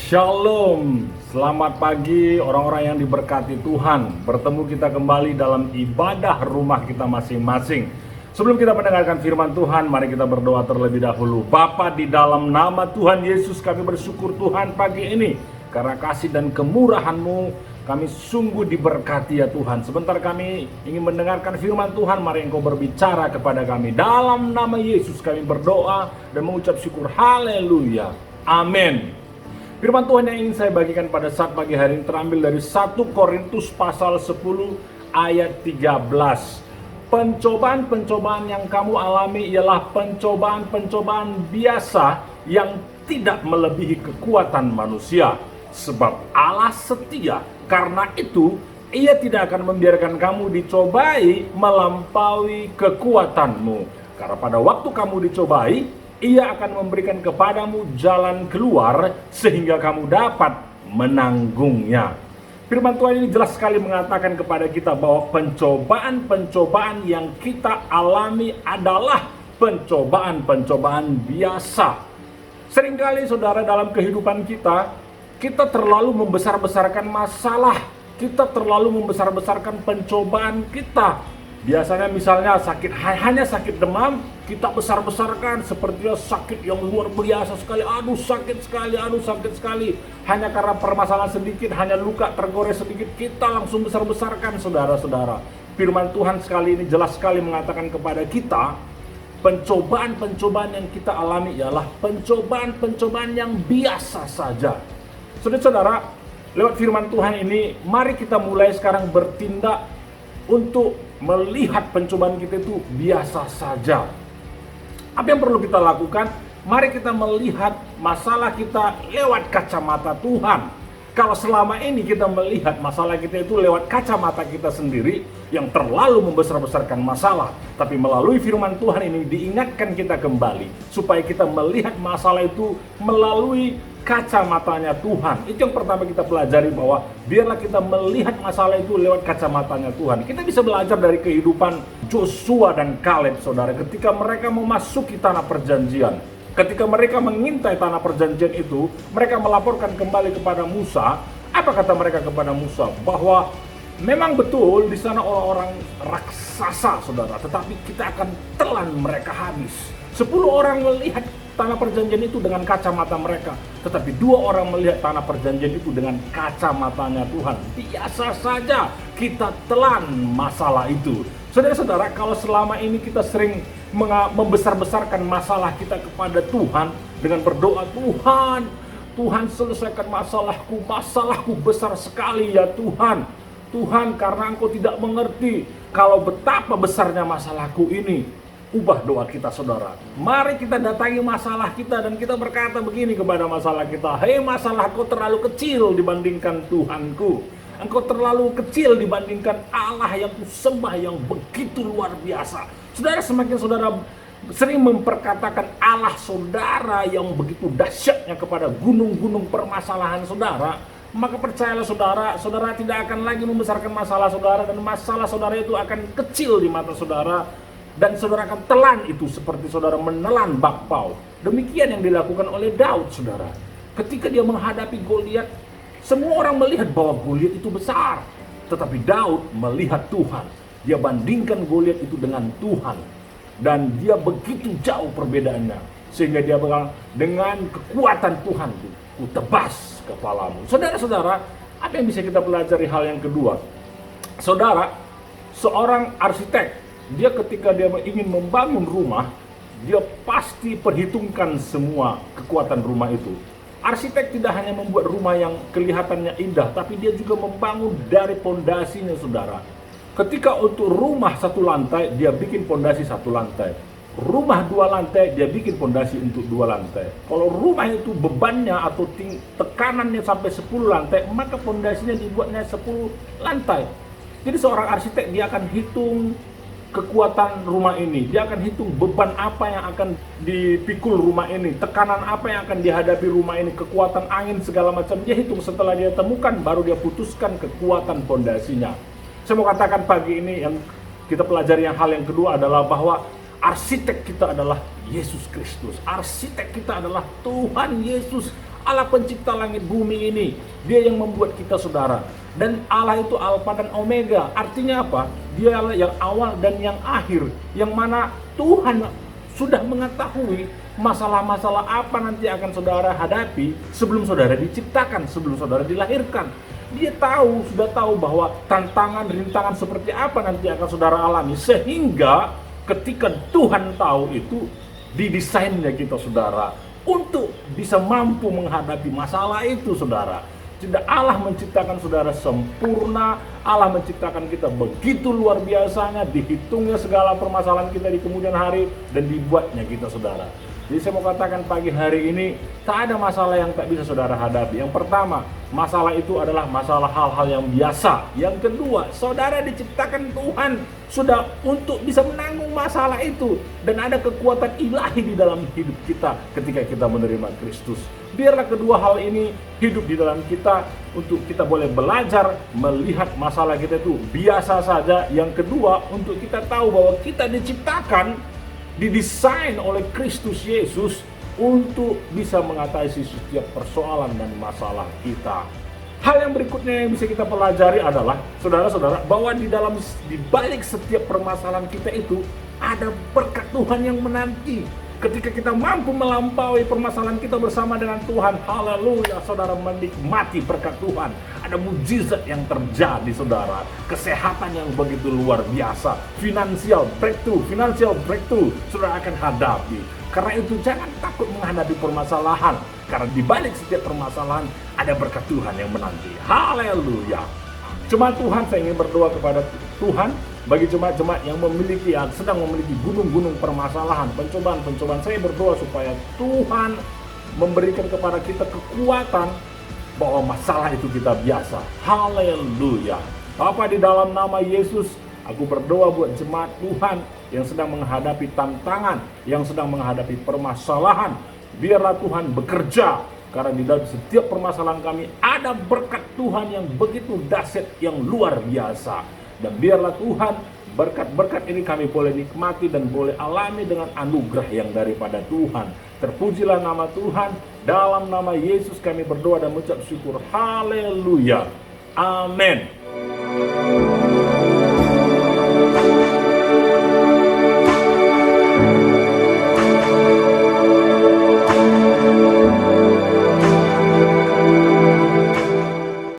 Shalom, selamat pagi orang-orang yang diberkati Tuhan. Bertemu kita kembali dalam ibadah rumah kita masing-masing. Sebelum kita mendengarkan firman Tuhan, mari kita berdoa terlebih dahulu. Bapa, di dalam nama Tuhan Yesus kami bersyukur Tuhan pagi ini. Karena kasih dan kemurahan-Mu kami sungguh diberkati ya Tuhan. Sebentar kami ingin mendengarkan firman Tuhan, mari Engkau berbicara kepada kami. Dalam nama Yesus kami berdoa dan mengucap syukur. Haleluya. Amin. Firman Tuhan yang ingin saya bagikan pada saat pagi hari ini terambil dari 1 Korintus pasal 10 ayat 13. Pencobaan-pencobaan yang kamu alami ialah pencobaan-pencobaan biasa yang tidak melebihi kekuatan manusia. Sebab Allah setia, karena itu Ia tidak akan membiarkan kamu dicobai melampaui kekuatanmu. Karena pada waktu kamu dicobai, Ia akan memberikan kepadamu jalan keluar sehingga kamu dapat menanggungnya. Firman Tuhan ini jelas sekali mengatakan kepada kita bahwa pencobaan-pencobaan yang kita alami adalah pencobaan-pencobaan biasa. Seringkali saudara dalam kehidupan kita terlalu membesar-besarkan masalah, kita terlalu membesar-besarkan pencobaan kita. Biasanya misalnya hanya sakit demam, kita besar-besarkan sepertinya sakit yang luar biasa sekali. Aduh sakit sekali. Hanya karena permasalahan sedikit, hanya luka tergores sedikit, kita langsung besar-besarkan saudara-saudara. Firman Tuhan sekali ini jelas sekali mengatakan kepada kita, pencobaan-pencobaan yang kita alami ialah pencobaan-pencobaan yang biasa saja. Saudara-saudara, lewat firman Tuhan ini, mari kita mulai sekarang bertindak untuk melihat pencobaan kita itu biasa saja. Apa yang perlu kita lakukan? Mari kita melihat masalah kita lewat kacamata Tuhan. Kalau selama ini kita melihat masalah kita itu lewat kacamata kita sendiri yang terlalu membesar-besarkan masalah, tapi melalui firman Tuhan ini diingatkan kita kembali supaya kita melihat masalah itu melalui kacamatanya Tuhan. Itu yang pertama kita pelajari, bahwa biarlah kita melihat masalah itu lewat kacamatanya Tuhan. Kita bisa belajar dari kehidupan Joshua dan Kaleb, saudara, ketika mereka memasuki tanah perjanjian. Ketika mereka mengintai tanah perjanjian itu, mereka melaporkan kembali kepada Musa. Apa kata mereka kepada Musa? Bahwa memang betul di sana orang-orang raksasa, saudara, tetapi kita akan telan mereka habis. 10 orang melihat tanah perjanjian itu dengan kacamata mereka, tetapi 2 orang melihat tanah perjanjian itu dengan kacamatanya Tuhan. Biasa saja kita telan masalah itu. Saudara-saudara, kalau selama ini kita sering membesar-besarkan masalah kita kepada Tuhan dengan berdoa, Tuhan selesaikan masalahku besar sekali ya Tuhan. Tuhan, karena Engkau tidak mengerti kalau betapa besarnya masalahku ini. Ubah doa kita, saudara. Mari kita datangi masalah kita dan kita berkata begini kepada masalah kita, hei masalahku terlalu kecil dibandingkan Tuhanku. Engkau terlalu kecil dibandingkan Allah yang kusembah yang begitu luar biasa. Saudara, semakin saudara sering memperkatakan Allah saudara yang begitu dahsyatnya kepada gunung-gunung permasalahan saudara, maka percayalah saudara tidak akan lagi membesarkan masalah saudara, dan masalah saudara itu akan kecil di mata saudara, dan saudara akan telan itu seperti saudara menelan bakpao. Demikian yang dilakukan oleh Daud, saudara. Ketika dia menghadapi Goliat, semua orang melihat bahwa Goliat itu besar, tetapi Daud melihat Tuhan. Dia bandingkan Goliat itu dengan Tuhan, dan dia begitu jauh perbedaannya, sehingga dia bilang, dengan kekuatan Tuhan ku tebas kepalamu. Saudara-saudara, apa yang bisa kita pelajari? Hal yang kedua, saudara, seorang arsitek, dia ketika dia ingin membangun rumah, dia pasti perhitungkan semua kekuatan rumah itu. Arsitek tidak hanya membuat rumah yang kelihatannya indah, tapi dia juga membangun dari pondasinya, saudara. Ketika untuk rumah 1 lantai, dia bikin pondasi 1 lantai. Rumah 2 lantai, dia bikin pondasi untuk 2 lantai. Kalau rumah itu bebannya atau tekanannya sampai 10 lantai, maka pondasinya dibuatnya 10 lantai. Jadi seorang arsitek, dia akan hitung kekuatan rumah ini, dia akan hitung beban apa yang akan dipikul rumah ini, tekanan apa yang akan dihadapi rumah ini, kekuatan angin segala macam dia hitung. Setelah dia temukan, baru dia putuskan kekuatan pondasinya. Saya mau katakan pagi ini yang kita pelajari, yang hal yang kedua adalah bahwa arsitek kita adalah Yesus Kristus. Arsitek kita adalah Tuhan Yesus. Allah pencipta langit bumi ini. Dia yang membuat kita, saudara. Dan Allah itu Alfa dan Omega. Artinya apa? Dia Allah yang awal dan yang akhir. Yang mana Tuhan sudah mengetahui masalah-masalah apa nanti akan saudara hadapi sebelum saudara diciptakan, sebelum saudara dilahirkan. Dia sudah tahu bahwa tantangan, rintangan seperti apa nanti akan saudara alami. Sehingga ketika Tuhan tahu itu, didesainnya kita, saudara, untuk bisa mampu menghadapi masalah itu, saudara. Tidak, Allah menciptakan saudara sempurna, Allah menciptakan kita begitu luar biasanya, dihitungnya segala permasalahan kita di kemudian hari, dan dibuatnya kita, saudara. Jadi saya mau katakan pagi hari ini, tak ada masalah yang tak bisa saudara hadapi. Yang pertama, masalah itu adalah masalah hal-hal yang biasa. Yang kedua, saudara diciptakan Tuhan sudah untuk bisa menanggung masalah itu. Dan ada kekuatan ilahi di dalam hidup kita ketika kita menerima Kristus. Biarlah kedua hal ini hidup di dalam kita untuk kita boleh belajar melihat masalah kita itu biasa saja. Yang kedua, untuk kita tahu bahwa kita diciptakan, didesain oleh Kristus Yesus untuk bisa mengatasi setiap persoalan dan masalah kita. Hal yang berikutnya yang bisa kita pelajari adalah, saudara-saudara, bahwa di balik setiap permasalahan kita itu ada berkat Tuhan yang menanti. Ketika kita mampu melampaui permasalahan kita bersama dengan Tuhan, haleluya, saudara, menikmati berkat Tuhan. Ada mujizat yang terjadi, saudara. Kesehatan yang begitu luar biasa. Financial breakthrough, saudara akan hadapi. Karena itu jangan takut menghadapi permasalahan. Karena di balik setiap permasalahan ada berkat Tuhan yang menanti. Haleluya. Jemaat Tuhan, saya ingin berdoa kepada Tuhan bagi jemaat-jemaat yang sedang memiliki gunung-gunung permasalahan, pencobaan. Saya berdoa supaya Tuhan memberikan kepada kita kekuatan bahwa masalah itu kita biasa. Haleluya. Bapa, di dalam nama Yesus, aku berdoa buat jemaat Tuhan yang sedang menghadapi tantangan, yang sedang menghadapi permasalahan. Biarlah Tuhan bekerja. Karena di dalam setiap permasalahan kami ada berkat Tuhan yang begitu dahsyat, yang luar biasa. Dan biarlah Tuhan, berkat-berkat ini kami boleh nikmati dan boleh alami dengan anugerah yang daripada Tuhan. Terpujilah nama Tuhan. Dalam nama Yesus kami berdoa dan mengucap syukur. Haleluya. Amin.